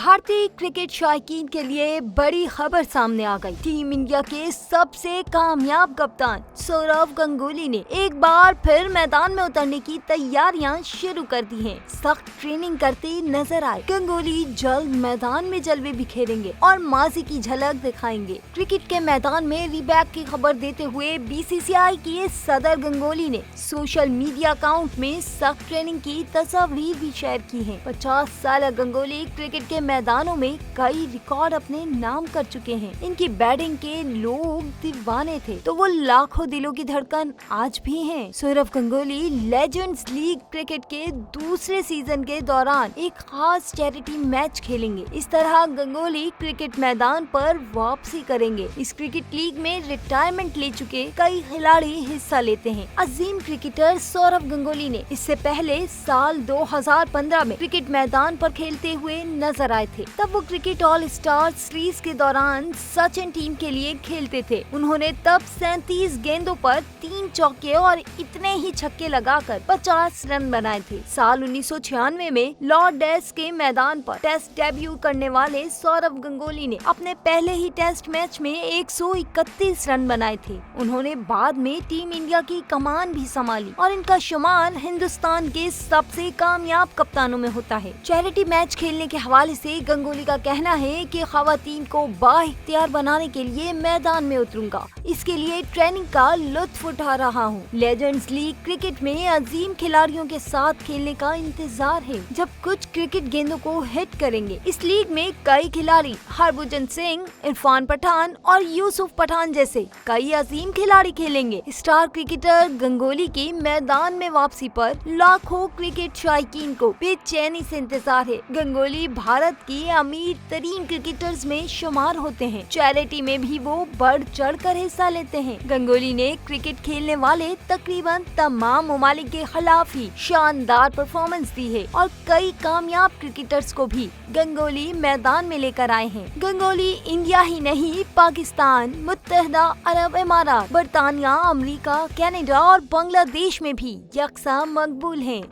भारतीय क्रिकेट शौकीन के लिए बड़ी खबर सामने आ गई। टीम इंडिया के सबसे कामयाब कप्तान सौरव गंगुली ने एक बार फिर मैदान में उतरने की तैयारियां शुरू कर दी हैं। सख्त ट्रेनिंग करते नजर आए गंगुली जल्द मैदान में जलवे बिखेरेंगे और माजी की झलक दिखाएंगे। क्रिकेट के मैदान में रीबैक की खबर देते हुए बीसीसीआई के सदर गंगुली ने सोशल मीडिया अकाउंट में सख्त ट्रेनिंग की तस्वीर भी शेयर की है। 50 साल गंगुली क्रिकेट के मैदानों में कई रिकॉर्ड अपने नाम कर चुके हैं। इनकी बैटिंग के लोग दीवाने थे तो वो लाखों दिलों की धड़कन आज भी हैं। Sourav Ganguly legends league cricket के दूसरे सीजन के दौरान एक खास चैरिटी मैच खेलेंगे। इस तरह गंगुली क्रिकेट मैदान पर वापसी करेंगे। इस क्रिकेट लीग में रिटायरमेंट ले चुके कई खिलाड़ी हिस्सा लेते हैं। अजीम क्रिकेटर सौरव गंगुली ने इससे पहले साल 2015 में क्रिकेट मैदान पर खेलते हुए नजर आए थे। तब वो क्रिकेट ऑल स्टार सीरीज के दौरान सचिन टीम के लिए खेलते थे। उन्होंने तब 37 गेंदों पर 3 चौके और इतने ही छक्के लगाकर 50 रन बनाए थे। साल 1996 में लॉर्ड्स के मैदान पर टेस्ट डेब्यू करने वाले सौरव गंगुली ने अपने पहले ही टेस्ट मैच में 131 रन बनाए थे। उन्होंने बाद में टीम इंडिया की कमान भी संभाली और इनका शुमार हिंदुस्तान के सबसे कामयाब कप्तानों में होता है। चैरिटी मैच खेलने के हवाले से गंगुली का कहना है कि खवातीन को बाइख्तियार बनाने के लिए मैदान में उतरूंगा। इसके लिए ट्रेनिंग का लुत्फ उठा रहा हूँ। लेजेंड्स लीग क्रिकेट में अजीम खिलाड़ियों के साथ खेलने का इंतजार है जब कुछ क्रिकेट गेंदों को हिट करेंगे। इस लीग में कई खिलाड़ी हरभजन सिंह, इरफान पठान और यूसुफ पठान जैसे कई अजीम खिलाड़ी खेलेंगे। स्टार क्रिकेटर गंगुली की मैदान में वापसी पर लाखों क्रिकेट शौकीन को बेचैनी से इंतजार है। गंगुली भारत के अमीर तरीन क्रिकेटर्स में शुमार होते हैं। चैरिटी में भी वो बढ़ चढ़ कर हिस्सा लेते हैं। गंगुली ने क्रिकेट खेलने वाले तकरीबन तमाम ममालिक के खिलाफ ही शानदार परफॉर्मेंस दी है और कई कामयाब क्रिकेटर्स को भी गंगुली मैदान में लेकर आए हैं। गंगुली इंडिया ही नहीं, पाकिस्तान, मुत्तहदा अरब इमारात, बरतानिया, अमेरिका, कनाडा और बांग्लादेश में भी यकसा मकबूल हैं।